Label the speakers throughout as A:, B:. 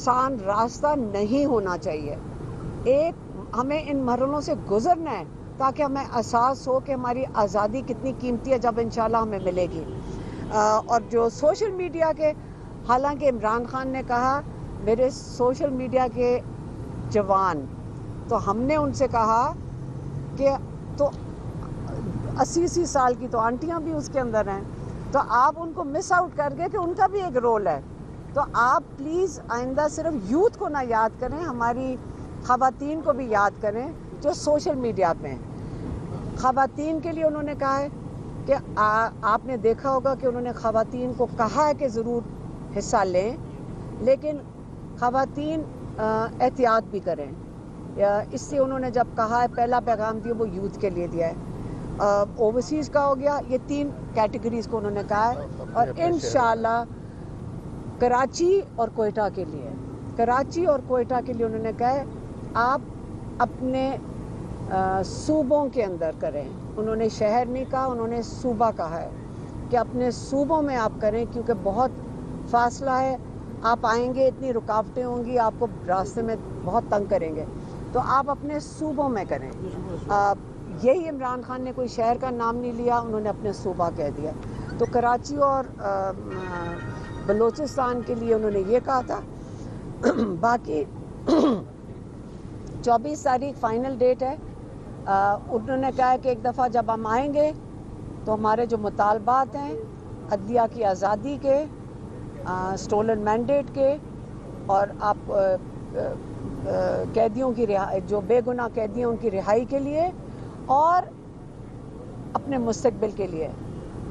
A: آسان راستہ نہیں ہونا چاہیے. ہمیں ان مرحلوں سے گزرنا ہے تاکہ ہمیں احساس ہو کہ ہماری آزادی کتنی قیمتی ہے جب انشاءاللہ ہمیں ملے گی. اور جو سوشل میڈیا کے، حالانکہ عمران خان نے کہا میرے سوشل میڈیا کے جوان، تو ہم نے ان سے کہا کہ تو 80 سال کی تو آنٹیاں بھی اس کے اندر ہیں، تو آپ ان کو مس آؤٹ کر گئے کہ ان کا بھی ایک رول ہے. تو آپ پلیز آئندہ صرف یوتھ کو نہ یاد کریں، ہماری خواتین کو بھی یاد کریں جو سوشل میڈیا پہ ہیں. خواتین کے لیے انہوں نے کہا ہے کہ آپ نے دیکھا ہوگا کہ انہوں نے خواتین کو کہا ہے کہ ضرور حصہ لیں، لیکن خواتین احتیاط بھی کریں. اس سے انہوں نے جب کہا ہے پہلا پیغام دیا وہ یوتھ کے لیے دیا ہے. اوورسیز کا ہو گیا، یہ 3 کیٹیگریز کو انہوں نے کہا ہے. اور انشاءاللہ کراچی اور کوئٹہ کے لیے، کراچی اور کوئٹہ کے لیے انہوں نے کہا ہے آپ اپنے صوبوں کے اندر کریں. انہوں نے شہر نہیں کہا، انہوں نے صوبہ کہا ہے کہ اپنے صوبوں میں آپ کریں، کیونکہ بہت فاصلہ ہے. آپ آئیں گے اتنی رکاوٹیں ہوں گی، آپ کو راستے میں بہت تنگ کریں گے، تو آپ اپنے صوبوں میں کریں. یہی عمران خان نے کوئی شہر کا نام نہیں لیا، انہوں نے اپنے صوبہ کہہ دیا. تو کراچی اور بلوچستان کے لیے انہوں نے یہ کہا تھا. باقی 24 تاریخ فائنل ڈیٹ ہے. انہوں نے کہا ہے کہ ایک دفعہ جب ہم آئیں گے تو ہمارے جو مطالبات ہیں عدلیہ کی آزادی کے، سٹولن مینڈیٹ کے، اور آپ قیدیوں کی رہائی، جو بے گناہ قیدی ہیں ان کی رہائی کے لیے اور اپنے مستقبل کے لیے،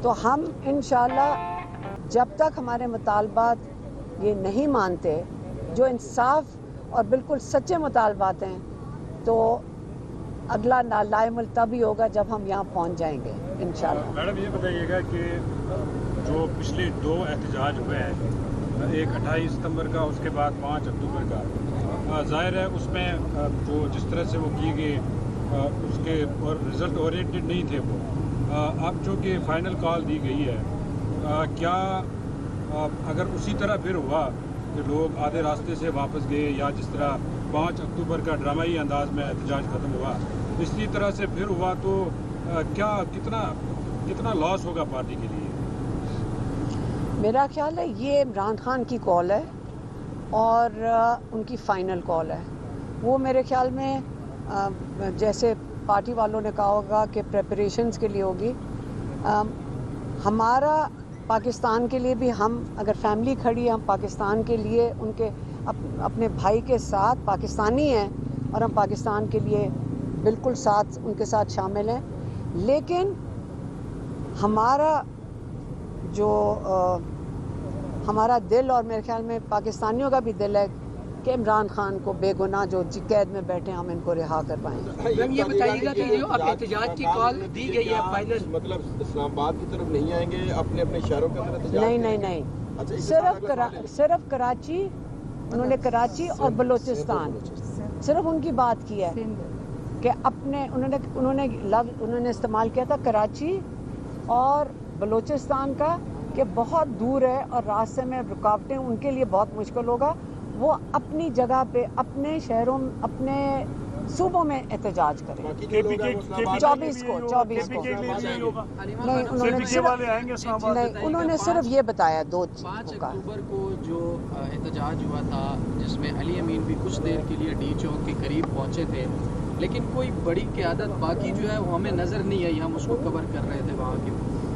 A: تو ہم انشاءاللہ جب تک ہمارے مطالبات یہ نہیں مانتے، جو انصاف اور بالکل سچے مطالبات ہیں، تو اگلا لائم تب ہی ہوگا جب ہم یہاں پہنچ جائیں گے انشاءاللہ.
B: میڈم یہ بتائیے گا کہ جو پچھلے 2 احتجاج ہوئے ہیں، ایک 28 ستمبر کا، اس کے بعد 5 اکتوبر کا، ظاہر ہے اس میں جو جس طرح سے وہ کی گئی اس کے اور رزلٹ اورینٹڈ نہیں تھے وہ. اب چونکہ فائنل کال دی گئی ہے، کیا اگر اسی طرح پھر ہوا کہ لوگ آدھے راستے سے واپس گئے، یا جس طرح 5 اکتوبر کا ڈرامائی انداز میں احتجاج ختم ہوا، اسی طرح سے پھر ہوا، تو کیا کتنا لاس ہوگا پارٹی کے لیے؟
A: میرا خیال ہے یہ عمران خان کی کال ہے اور ان کی فائنل کال ہے. وہ میرے خیال میں جیسے پارٹی والوں نے کہا ہوگا کہ پریپریشنز کے لیے ہوگی. ہمارا پاکستان کے لیے بھی، ہم اگر فیملی کھڑی ہے، ہم پاکستان کے لیے ان کے اپنے بھائی کے ساتھ پاکستانی ہیں، اور ہم پاکستان کے لیے بالکل ساتھ ان کے ساتھ شامل ہیں. لیکن ہمارا جو ہمارا دل، اور میرے خیال میں پاکستانیوں کا بھی دل ہے کہ عمران خان کو بے گناہ جو قید میں بیٹھے ہم ان کو رہا کر پائیں.
C: یہ بتائیے گا کہ جو اب احتجاج کی کال دی گئی ہے فائنل،
D: مطلب اسلام آباد کی طرف نہیں آئیں گے، اپنے اپنے شہروں کے اندر احتجاج؟
A: نہیں، صرف کراچی، انہوں نے کراچی اور بلوچستان صرف ان کی بات کی ہے کہ اپنے انہوں نے استعمال کیا تھا کراچی اور بلوچستان کا، کہ بہت دور ہے اور راستے میں رکاوٹیں ان کے لیے بہت مشکل ہوگا. وہ اپنی جگہ پہ اپنے شہروں، اپنے صوبوں میں احتجاج کریں. 24 کو نہیں، انہوں نے صرف یہ بتایا 2
C: 5 اکتوبر کو جو احتجاج ہوا تھا جس میں علی امین بھی کچھ دیر کے لیے ڈی چوک کے قریب پہنچے تھے، لیکن کوئی بڑی قیادت باقی جو ہے وہ ہمیں نظر نہیں آئی. ہم اس کو کور کر رہے تھے. وہاں کی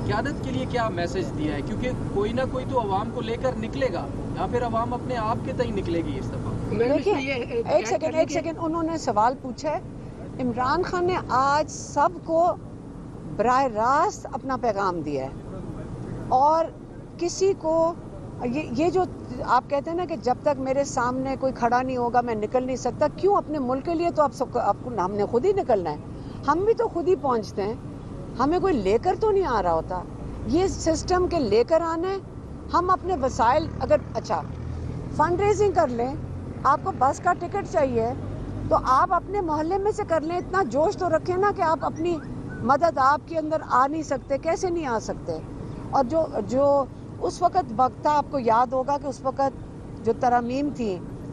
C: قیادت کے لیے کیا میسج دیا ہے؟ کیونکہ کوئی نہ کوئی تو عوام کو لے کر نکلے گا، یا پھر عوام اپنے آپ کے تئیں نکلے گی اس دفعہ.
A: دیکھیں ایک سیکنڈ، انہوں نے سوال پوچھا ہے. عمران خان نے آج سب کو براہ راست اپنا پیغام دیا ہے، اور کسی کو یہ جو آپ کہتے ہیں نا کہ جب تک میرے سامنے کوئی کھڑا نہیں ہوگا میں نکل نہیں سکتا. کیوں؟ اپنے ملک کے لیے تو ہم نے خود ہی نکلنا ہے. ہم بھی تو خود ہی پہنچتے ہیں، ہمیں کوئی لے کر تو نہیں آ رہا ہوتا. یہ سسٹم کے لے کر آنا ہے. ہم اپنے وسائل، اگر اچھا فنڈ ریزنگ کر لیں، آپ کو بس کا ٹکٹ چاہیے تو آپ اپنے محلے میں سے کر لیں. اتنا جوش تو رکھیں نا کہ آپ اپنی مدد آپ کے اندر آ نہیں سکتے، کیسے نہیں آ سکتے. اور جو اس وقت تھا، آپ کو یاد ہوگا کہ اس وقت جو ترامیم تھی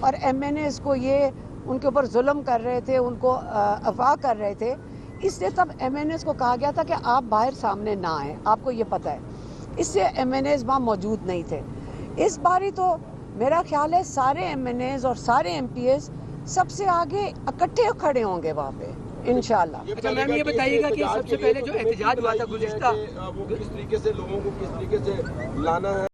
A: اور MNAs کو یہ ان کے اوپر ظلم کر رہے تھے, ان کو اغوا کر رہے تھے, اس لیے تب MNAs کو کہا گیا تھا کہ آپ باہر سامنے نہ آئیں, آپ کو یہ پتہ ہے. اس سے MNAs وہاں موجود نہیں تھے. اس باری تو میرا خیال ہے سارے MNAs اور سارے MPs سب سے آگے اکٹھے کھڑے ہوں گے وہاں پہ انشاءاللہ.
E: اچھا میم یہ بتائیے گا کہ سب سے پہلے جو احتجاج ہوا تھا گزشتہ
D: وہ کس طریقے سے لوگوں کو کس طریقے سے لانا ہے